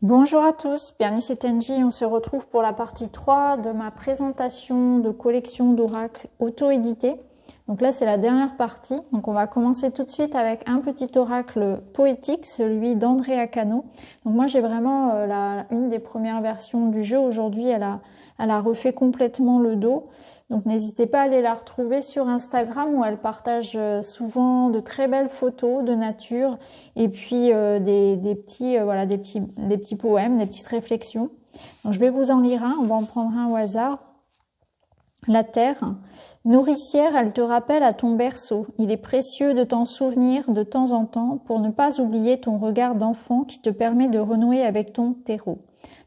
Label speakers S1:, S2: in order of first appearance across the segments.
S1: Bonjour à tous, bienvenue c'est Tenji, on se retrouve pour la partie 3 de ma présentation de collection d'oracles auto-édité. Donc là c'est la dernière partie, donc on va commencer tout de suite avec un petit oracle poétique, celui d'Andrea Cano. Donc moi j'ai vraiment une des premières versions du jeu, aujourd'hui elle a refait complètement le dos. Donc n'hésitez pas à aller la retrouver sur Instagram où elle partage souvent de très belles photos de nature et puis des petits poèmes, des petites réflexions. Donc je vais vous en lire un, on va en prendre un au hasard. La terre, nourricière, elle te rappelle à ton berceau. Il est précieux de t'en souvenir de temps en temps pour ne pas oublier ton regard d'enfant qui te permet de renouer avec ton terreau.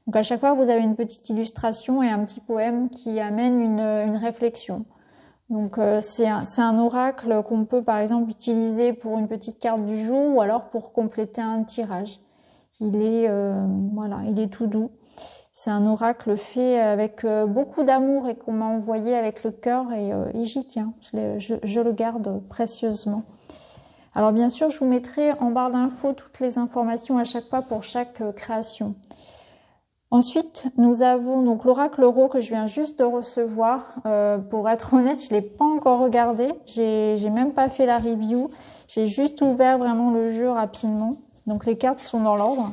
S1: Donc à chaque fois, vous avez une petite illustration et un petit poème qui amène une réflexion. Donc c'est un oracle qu'on peut par exemple utiliser pour une petite carte du jour ou alors pour compléter un tirage. Il est tout doux. C'est un oracle fait avec beaucoup d'amour et qu'on m'a envoyé avec le cœur et j'y tiens. Je le garde précieusement. Alors bien sûr, je vous mettrai en barre d'infos toutes les informations à chaque fois pour chaque création. Ensuite, nous avons donc l'oracle Ro que je viens juste de recevoir. Pour être honnête, je l'ai pas encore regardé. J'ai même pas fait la review. J'ai juste ouvert vraiment le jeu rapidement. Donc les cartes sont dans l'ordre.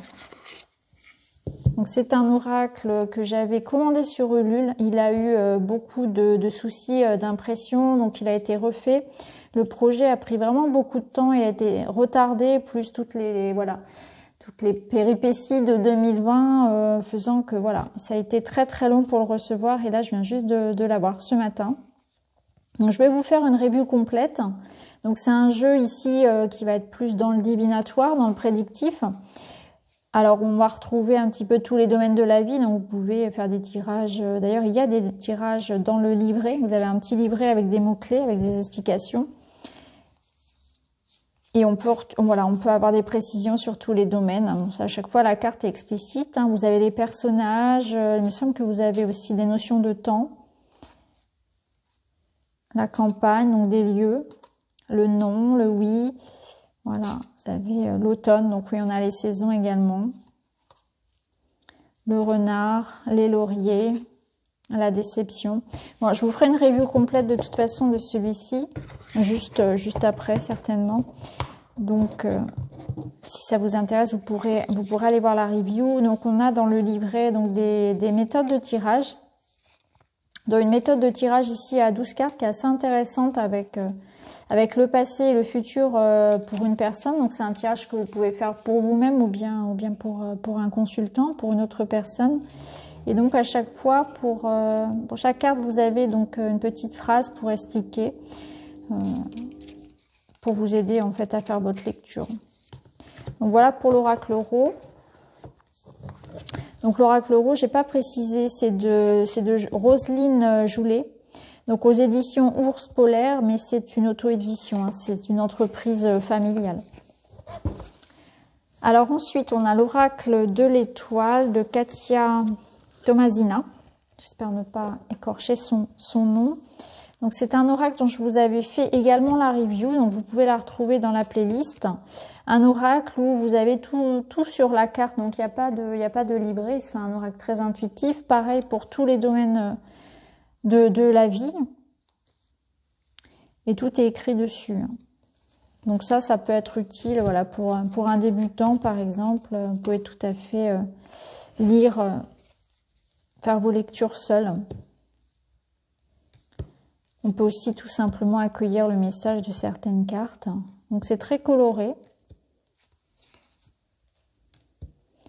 S1: Donc c'est un oracle que j'avais commandé sur Ulule. Il a eu beaucoup de soucis d'impression, donc il a été refait. Le projet a pris vraiment beaucoup de temps et a été retardé, plus toutes les péripéties de 2020 faisant que ça a été très très long pour le recevoir et là je viens juste de l'avoir ce matin. Donc je vais vous faire une review complète. Donc c'est un jeu ici qui va être plus dans le divinatoire, dans le prédictif. Alors on va retrouver un petit peu tous les domaines de la vie, donc vous pouvez faire des tirages. D'ailleurs il y a des tirages dans le livret, vous avez un petit livret avec des mots-clés, avec des explications. Et on peut avoir des précisions sur tous les domaines. À chaque fois, la carte est explicite. Vous avez les personnages. Il me semble que vous avez aussi des notions de temps. La campagne, donc des lieux. Le non, le oui. Voilà, vous avez l'automne. Donc oui, on a les saisons également. Le renard, les lauriers, la déception. Bon, je vous ferai une review complète de toute façon de celui-ci. Juste après, certainement. Donc, si ça vous intéresse, vous pourrez aller voir la review. Donc, on a dans le livret donc des méthodes de tirage. Dans une méthode de tirage ici à 12 cartes qui est assez intéressante avec le passé et le futur pour une personne. Donc, c'est un tirage que vous pouvez faire pour vous-même ou bien pour un consultant, pour une autre personne. Et donc, à chaque fois, pour chaque carte, vous avez donc une petite phrase pour expliquer. Pour vous aider en fait à faire votre lecture. Donc voilà pour l'oracle Ro. Donc l'oracle Ro, j'ai pas précisé, c'est de Roselyne Joulet. Donc aux éditions Ours Polaire, mais c'est une auto-édition, c'est une entreprise familiale. Alors ensuite, on a l'oracle de l'étoile de Katia Tomasina. J'espère ne pas écorcher son nom. Donc c'est un oracle dont je vous avais fait également la review, donc vous pouvez la retrouver dans la playlist. Un oracle où vous avez tout sur la carte, donc il n'y a pas de livret, c'est un oracle très intuitif. Pareil pour tous les domaines de la vie. Et tout est écrit dessus. Donc ça peut être utile pour un débutant par exemple. Vous pouvez tout à fait lire, faire vos lectures seuls. On peut aussi tout simplement accueillir le message de certaines cartes. Donc c'est très coloré.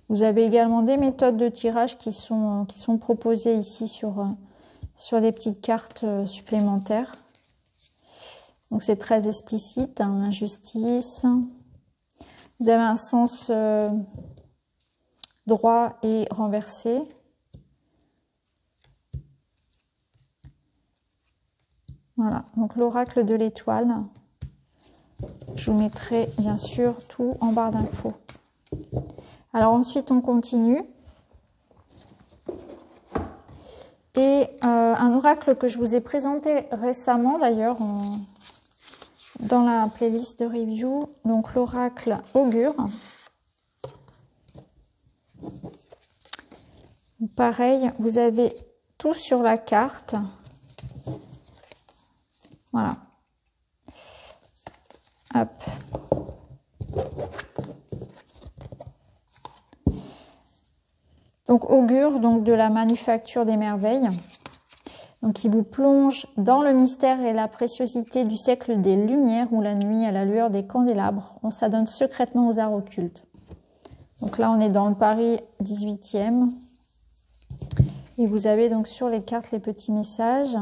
S1: Vous avez également des méthodes de tirage qui sont proposées ici sur des petites cartes supplémentaires. Donc c'est très explicite, l'injustice. Vous avez un sens droit et renversé. Voilà, donc l'oracle de l'étoile. Je vous mettrai bien sûr tout en barre d'infos. Alors ensuite, on continue. Et un oracle que je vous ai présenté récemment, d'ailleurs, dans la playlist de review. Donc l'oracle Augure. Pareil, vous avez tout sur la carte. Voilà. Hop. Donc augure donc de la manufacture des merveilles. Donc il vous plonge dans le mystère et la préciosité du siècle des Lumières où la nuit à la lueur des candélabres, on s'adonne secrètement aux arts occultes. Donc là on est dans le Paris 18e. Et vous avez donc sur les cartes les petits messages.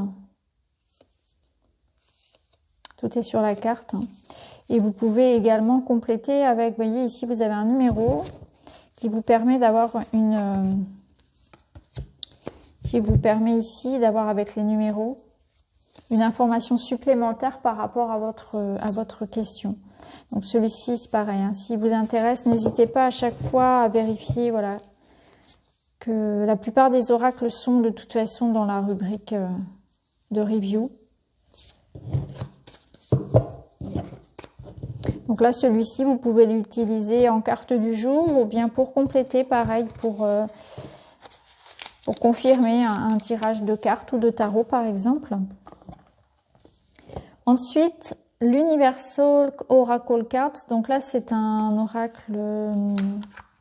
S1: Tout est sur la carte. Et vous pouvez également compléter avec, vous voyez ici vous avez un numéro qui vous permet d'avoir qui vous permet ici d'avoir avec les numéros une information supplémentaire par rapport à votre question. Donc celui-ci c'est pareil, hein. S'il vous intéresse, n'hésitez pas à chaque fois à vérifier, voilà, que la plupart des oracles sont de toute façon dans la rubrique de review. Donc là, celui-ci, vous pouvez l'utiliser en carte du jour ou bien pour compléter, pareil, pour confirmer un tirage de cartes ou de tarot, par exemple. Ensuite, l'Universal Oracle Cards. Donc là, c'est un oracle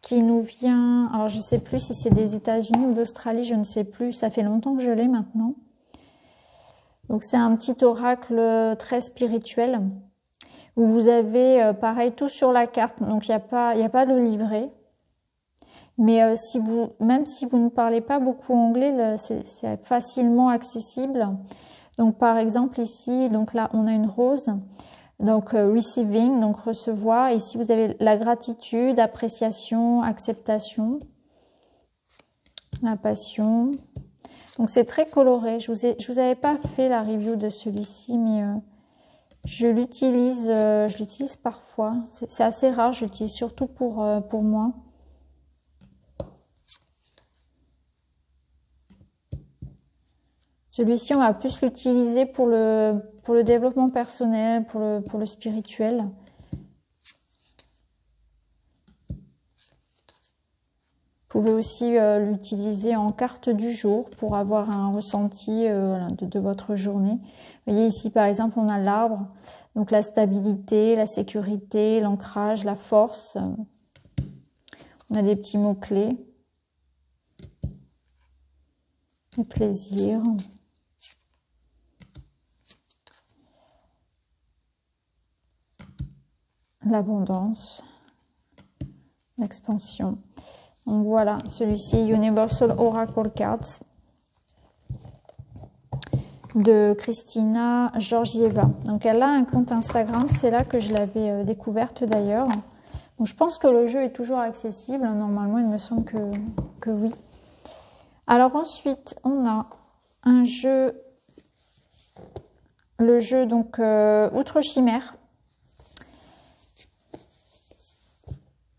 S1: qui nous vient... Alors, je ne sais plus si c'est des États-Unis ou d'Australie, je ne sais plus. Ça fait longtemps que je l'ai maintenant. Donc, c'est un petit oracle très spirituel où vous avez, pareil, tout sur la carte. Donc, il n'y a pas de livret. Mais même si vous ne parlez pas beaucoup anglais, c'est facilement accessible. Donc, par exemple, ici, donc là, on a une rose. Donc, receiving, donc recevoir. Ici, vous avez la gratitude, appréciation, acceptation, la passion. Donc, c'est très coloré. Je vous avais pas fait la review de celui-ci, mais je l'utilise parfois. C'est assez rare, je l'utilise surtout pour moi. Celui-ci, on va plus l'utiliser pour le développement personnel, pour le spirituel. Vous pouvez aussi l'utiliser en carte du jour pour avoir un ressenti de votre journée. Vous voyez ici, par exemple, on a l'arbre, donc la stabilité, la sécurité, l'ancrage, la force. On a des petits mots-clés. Le plaisir. L'abondance, l'expansion. Donc voilà, celui-ci, Universal Oracle Cards de Christina Georgieva. Donc elle a un compte Instagram, c'est là que je l'avais découverte d'ailleurs. Donc je pense que le jeu est toujours accessible, normalement il me semble que oui. Alors ensuite, on a un jeu, le jeu donc Outre Chimère.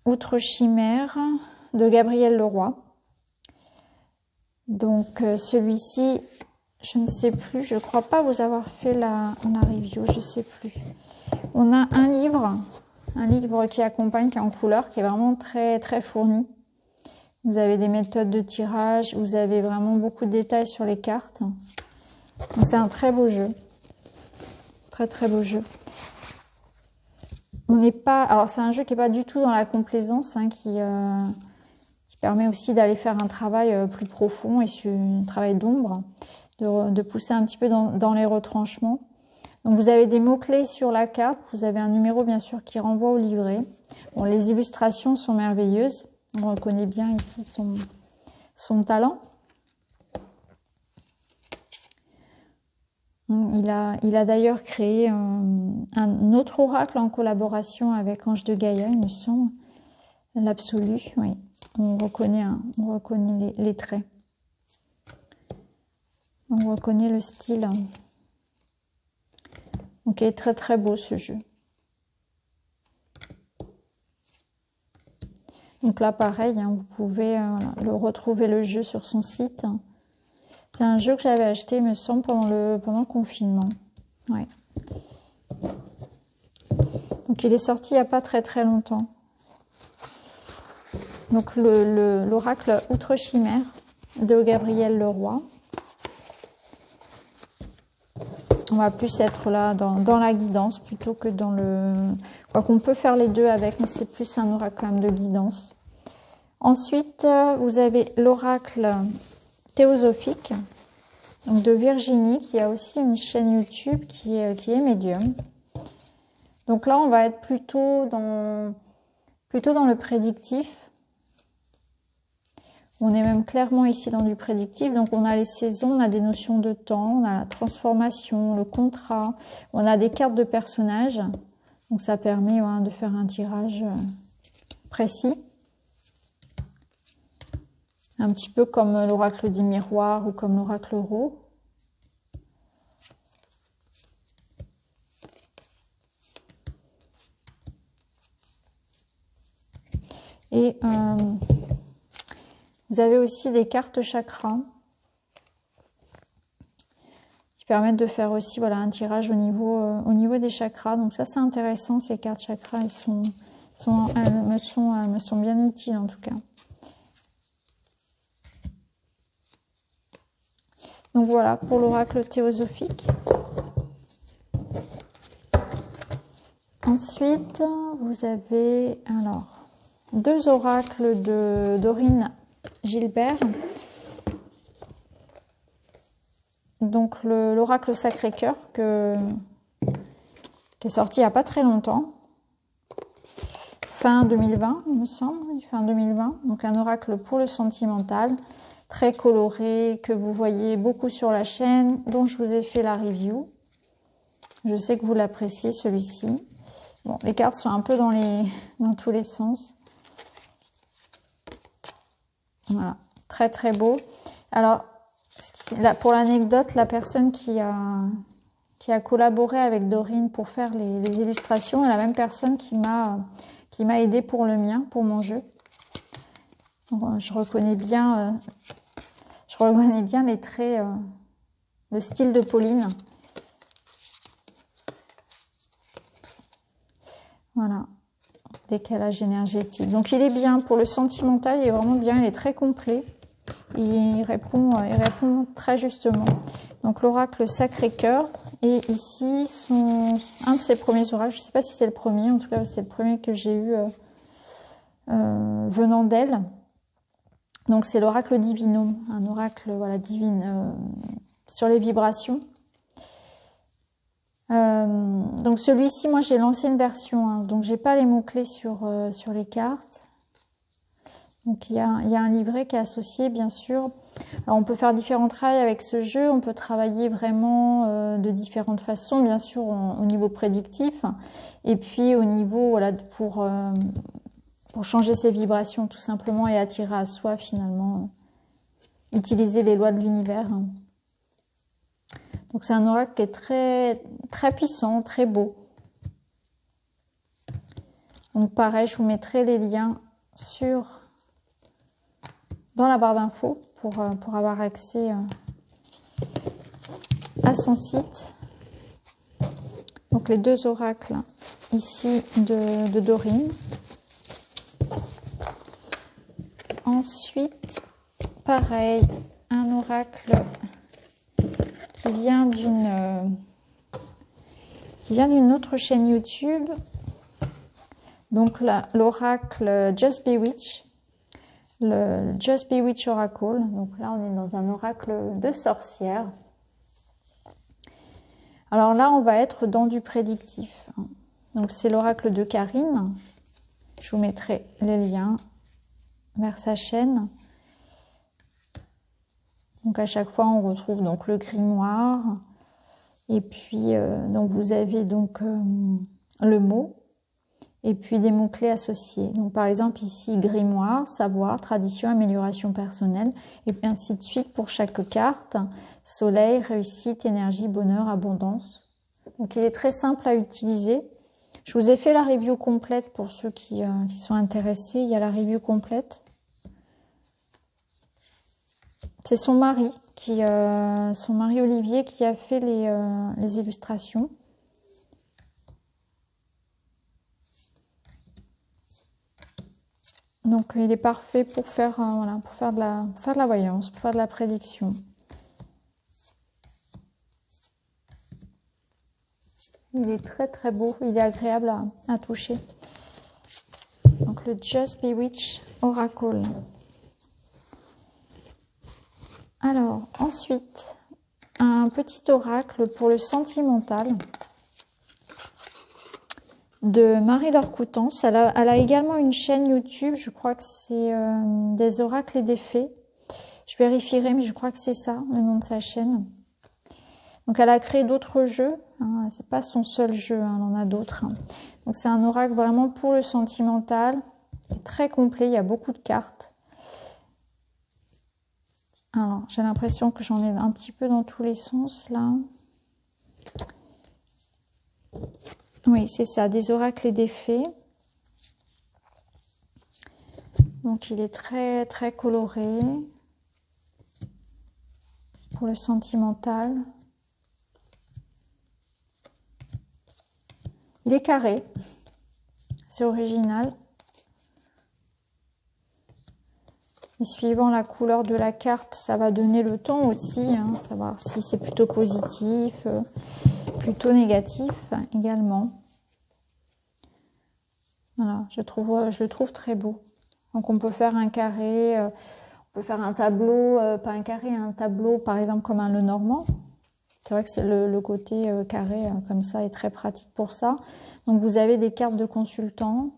S1: Outre Chimère de Gabriel Leroy. Donc celui-ci, je ne sais plus, je ne crois pas vous avoir fait la review, je ne sais plus. On a un livre qui accompagne, qui est en couleur, qui est vraiment très très fourni. Vous avez des méthodes de tirage, vous avez vraiment beaucoup de détails sur les cartes. Donc c'est un très beau jeu. Très très beau jeu. On n'est pas, alors c'est un jeu qui n'est pas du tout dans la complaisance, hein, qui permet aussi d'aller faire un travail plus profond et un travail d'ombre, de pousser un petit peu dans les retranchements. Donc vous avez des mots-clés sur la carte, vous avez un numéro bien sûr qui renvoie au livret. Bon, les illustrations sont merveilleuses, on reconnaît bien ici son talent. Il a d'ailleurs créé un autre oracle en collaboration avec Ange de Gaïa, il me semble. L'absolu, oui. On reconnaît les traits. On reconnaît le style. Donc il est très très beau ce jeu. Donc là pareil, hein, vous pouvez retrouver le jeu sur son site. C'est un jeu que j'avais acheté, il me semble, pendant le confinement. Ouais. Donc il est sorti il n'y a pas très très longtemps. Donc l'oracle Outre Chimère. de Gabrielle Leroy. On va plus être là dans la guidance plutôt que dans le... Quoi qu'on peut faire les deux avec, mais c'est plus un oracle quand même de guidance. Ensuite, vous avez l'oracle théosophique, donc de Virginie, qui a aussi une chaîne YouTube qui est médium. Donc là, on va être plutôt dans le prédictif. On est même clairement ici dans du prédictif. Donc on a les saisons, on a des notions de temps, on a la transformation, le contrat, on a des cartes de personnages. Donc ça permet de faire un tirage précis. Un petit peu comme l'oracle des miroirs ou comme l'oracle Rho. Et vous avez aussi des cartes chakras qui permettent de faire aussi un tirage au niveau des chakras. Donc ça c'est intéressant, ces cartes chakras, elles me sont bien utiles en tout cas. Donc voilà pour l'oracle théosophique. Ensuite, vous avez deux oracles de Dorine Gilbert. Donc l'oracle Sacré-Cœur qui est sorti il n'y a pas très longtemps. Fin 2020, il me semble, fin 2020. Donc un oracle pour le sentimental, très coloré, que vous voyez beaucoup sur la chaîne, dont je vous ai fait la review. Je sais que vous l'appréciez celui-ci. Bon, les cartes sont un peu dans tous les sens. Voilà, très très beau. Alors, pour l'anecdote, la personne qui a collaboré avec Dorine pour faire les illustrations est la même personne qui m'a aidé pour le mien, pour mon jeu. Donc, je reconnais bien les traits, le style de Pauline. Voilà, décalage énergétique. Donc il est bien pour le sentimental, il est vraiment bien, il est très complet. Il répond très justement. Donc l'oracle Sacré-Cœur, et ici un de ses premiers oracles, je ne sais pas si c'est le premier, en tout cas c'est le premier que j'ai eu venant d'elle. Donc c'est l'oracle Divinum, un oracle divine sur les vibrations. Donc celui-ci, moi j'ai l'ancienne version, donc j'ai pas les mots-clés sur les cartes. Donc il y a un livret qui est associé, bien sûr. Alors on peut faire différents travaux avec ce jeu, on peut travailler vraiment de différentes façons, bien sûr au niveau prédictif, et puis au niveau pour changer ses vibrations tout simplement et attirer à soi finalement, utiliser les lois de l'univers. Donc c'est un oracle qui est très, très puissant, très beau. Donc pareil, je vous mettrai les liens dans la barre d'infos pour avoir accès à son site. Donc les deux oracles ici de Dorine. Ensuite, pareil, un oracle qui vient d'une autre chaîne YouTube. Donc l'oracle Just Bewitch, le Just Bewitch Oracle. Donc là, on est dans un oracle de sorcière. Alors là, on va être dans du prédictif. Donc c'est l'oracle de Karine. Je vous mettrai les liens vers sa chaîne. Donc à chaque fois, on retrouve donc le grimoire. Et puis, donc vous avez donc le mot. Et puis des mots-clés associés. Donc par exemple ici, grimoire, savoir, tradition, amélioration personnelle. Et ainsi de suite pour chaque carte. Soleil, réussite, énergie, bonheur, abondance. Donc il est très simple à utiliser. Je vous ai fait la review complète pour ceux qui sont intéressés. Il y a la review complète. C'est son mari Olivier qui a fait les illustrations. Donc Donc il est parfait pour faire, voilà, pour faire de la voyance, pour faire de la prédiction. Il est très très beau, il est agréable à toucher. Donc le Just Bewitched Oracle. Alors ensuite, un petit oracle pour le sentimental de Marie-Laure Coutances. Elle a également une chaîne YouTube, je crois que c'est des oracles et des fées. Je vérifierai, mais je crois que c'est ça, le nom de sa chaîne. Donc elle a créé d'autres jeux, hein, c'est pas son seul jeu, hein, elle en a d'autres. Hein. Donc c'est un oracle vraiment pour le sentimental, très complet, il y a beaucoup de cartes. Alors j'ai l'impression que j'en ai un petit peu dans tous les sens là. Oui, c'est ça, des oracles et des fées. Donc il est très très coloré pour le sentimental. Il est carré, c'est original. Et suivant la couleur de la carte, ça va donner le ton aussi, hein, savoir si c'est plutôt positif, plutôt négatif également. Voilà, je le trouve très beau. Donc on peut faire un carré, on peut faire un tableau, pas un carré, un tableau par exemple comme un Lenormand. C'est vrai que c'est le côté carré comme ça est très pratique pour ça. Donc vous avez des cartes de consultants.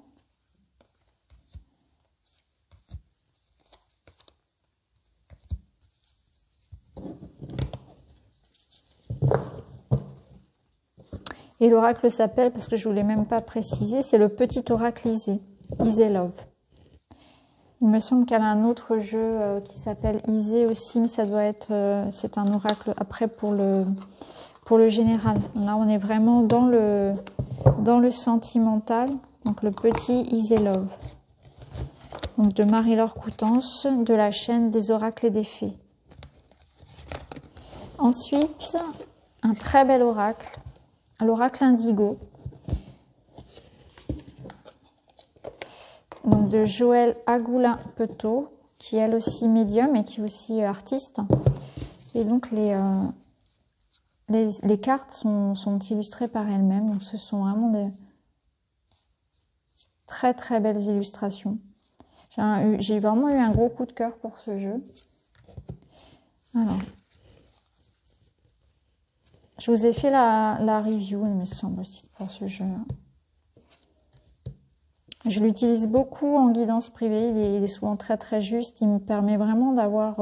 S1: Et l'oracle s'appelle, parce que je ne vous l'ai même pas précisé, c'est le petit oracle Isée, Isée Love. Il me semble qu'elle a un autre jeu qui s'appelle Isée aussi, mais ça doit être, c'est un oracle après pour le général. Là, on est vraiment dans le sentimental. Donc, le petit Isée Love. Donc, de Marie-Laure Coutances, de la chaîne des oracles et des fées. Ensuite, un très bel oracle, l'oracle Indigo. Donc, de Joëlle Agoulin-Petot, qui est elle aussi médium et qui est aussi artiste. Et donc, les cartes sont illustrées par elles-mêmes, donc ce sont vraiment des très très belles illustrations. J'ai vraiment eu un gros coup de cœur pour ce jeu. Alors, je vous ai fait la review, il me semble aussi, pour ce jeu. Je l'utilise beaucoup en guidance privée, il est souvent très très juste, il me permet vraiment d'avoir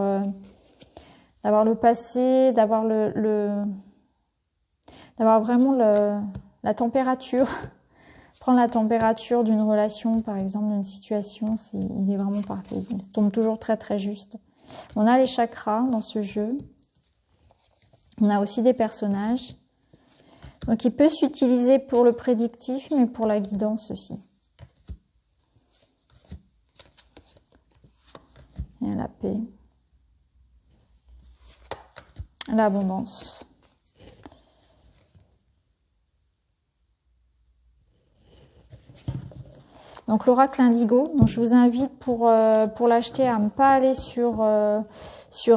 S1: le passé, d'avoir d'avoir vraiment la température, prendre la température d'une relation, par exemple, d'une situation, il est vraiment parfait. Il tombe toujours très très juste. On a les chakras dans ce jeu. On a aussi des personnages. Donc il peut s'utiliser pour le prédictif, mais pour la guidance aussi. Il y a la paix. L'abondance. Donc l'oracle Indigo, donc je vous invite pour l'acheter à ne pas aller sur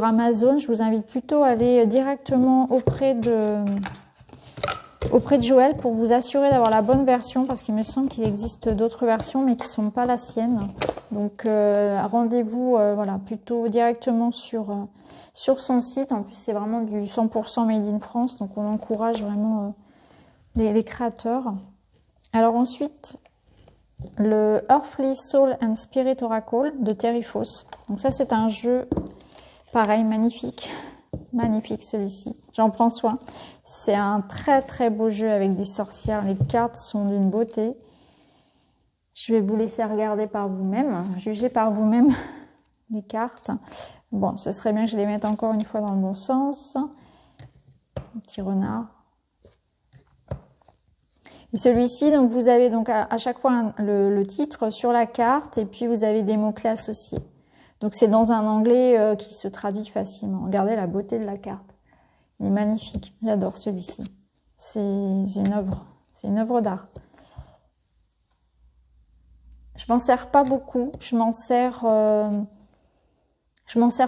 S1: Amazon. Je vous invite plutôt à aller directement auprès de Joëlle pour vous assurer d'avoir la bonne version, parce qu'il me semble qu'il existe d'autres versions mais qui ne sont pas la sienne. Donc rendez-vous voilà, plutôt directement sur son site. En plus c'est vraiment du 100% made in France, donc on encourage vraiment les créateurs. Alors ensuite, le Earthly Soul and Spirit Oracle de Terry Foss. Donc ça c'est un jeu pareil, magnifique. Magnifique celui-ci, j'en prends soin. C'est un très très beau jeu avec des sorcières. Les cartes sont d'une beauté. Je vais vous laisser regarder par vous-même, juger par vous-même les cartes. Bon, ce serait bien que je les mette encore une fois dans le bon sens. Un petit renard. Et celui-ci, donc vous avez donc à chaque fois le titre sur la carte et puis vous avez des mots-clés associés. Donc c'est dans un anglais qui se traduit facilement. Regardez la beauté de la carte. Il est magnifique. J'adore celui-ci. C'est une œuvre d'art. Je m'en sers pas beaucoup. Je m'en sers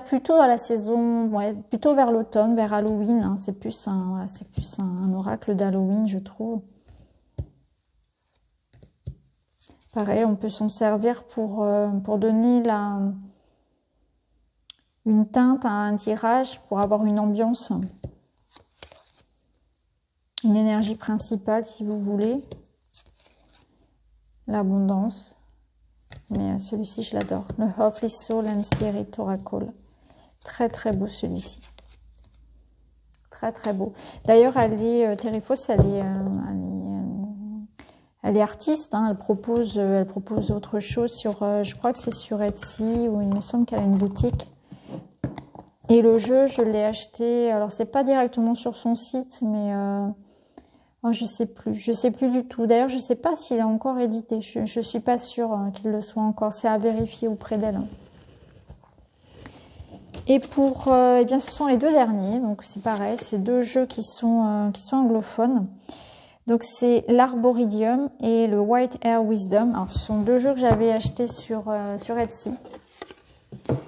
S1: plutôt dans la saison, ouais, plutôt vers l'automne, vers Halloween. Hein. C'est plus un oracle d'Halloween, je trouve. Pareil, on peut s'en servir pour donner une teinte à un tirage, pour avoir une ambiance, une énergie principale si vous voulez. L'abondance. Mais celui-ci, je l'adore. Le Hopeful Soul and Spirit Oracle. Très, très beau celui-ci. Très, très beau. D'ailleurs, Thérifos, elle est artiste. Hein, elle propose autre chose sur, je crois que c'est sur Etsy, où il me semble qu'elle a une boutique. Et le jeu, je l'ai acheté. Alors, c'est pas directement sur son site, mais... oh, je sais plus du tout. D'ailleurs, je sais pas s'il est encore édité. Je suis pas sûre qu'il le soit encore. C'est à vérifier auprès d'elle. Et eh bien, ce sont les deux derniers. Donc, c'est pareil. C'est deux jeux qui sont anglophones. Donc, c'est l'Arboridium et le White Air Wisdom. Alors, ce sont deux jeux que j'avais achetés sur Etsy,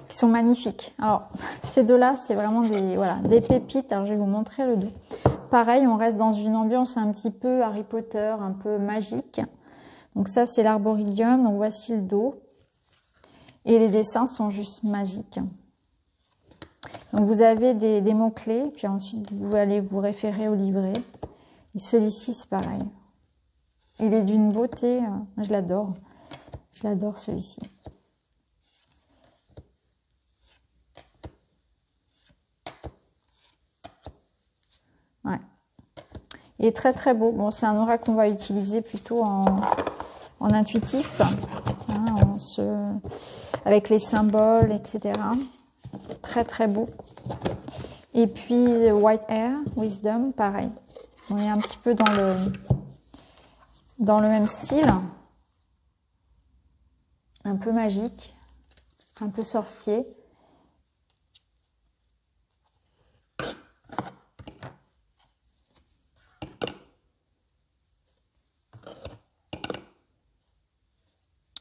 S1: qui sont magnifiques. Alors, ces deux-là, c'est vraiment des pépites. Alors, je vais vous montrer le dos. Pareil, on reste dans une ambiance un petit peu Harry Potter, un peu magique. Donc ça, c'est l'Arboridium. Donc voici le dos. Et les dessins sont juste magiques. Donc vous avez des mots-clés, puis ensuite vous allez vous référer au livret. Et celui-ci, c'est pareil. Il est d'une beauté, je l'adore. Je l'adore celui-ci. Ouais. Il est très très beau. Bon, c'est un oracle qu'on va utiliser plutôt en intuitif, hein, avec les symboles, etc. Très très beau. Et puis White Air Wisdom, pareil. On est un petit peu dans le même style. Un peu magique, un peu sorcier.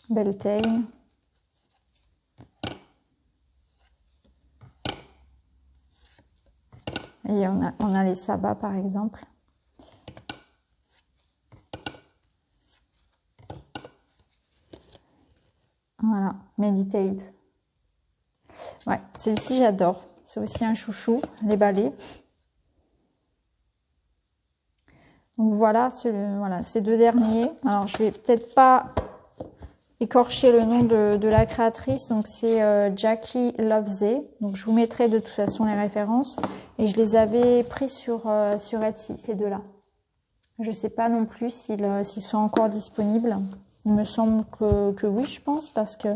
S1: Beltane. Et on a les sabbats par exemple. Voilà, meditate. Ouais, celui-ci j'adore. C'est aussi un chouchou, les balais. Donc voilà, ces deux derniers. Alors je vais peut-être pas écorcher le nom de la créatrice, donc c'est Jackie Loveday. Donc je vous mettrai de toute façon les références. Et je les avais pris sur Etsy, ces deux-là. Je sais pas non plus s'ils sont encore disponibles. Il me semble que oui, je pense, parce que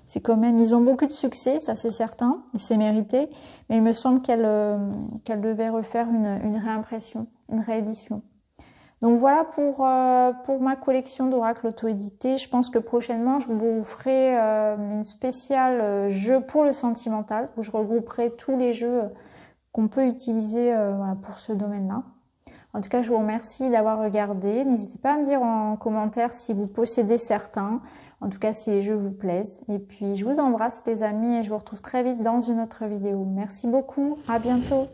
S1: c'est quand même... Ils ont beaucoup de succès, ça c'est certain, et c'est mérité. Mais il me semble qu'elle devait refaire une réimpression, une réédition. Donc voilà pour ma collection d'oracles auto-édités. Je pense que prochainement, je vous ferai une spéciale jeu pour le sentimental, où je regrouperai tous les jeux qu'on peut utiliser pour ce domaine-là. En tout cas, je vous remercie d'avoir regardé. N'hésitez pas à me dire en commentaire si vous possédez certains. En tout cas, si les jeux vous plaisent. Et puis, je vous embrasse les amis et je vous retrouve très vite dans une autre vidéo. Merci beaucoup. À bientôt.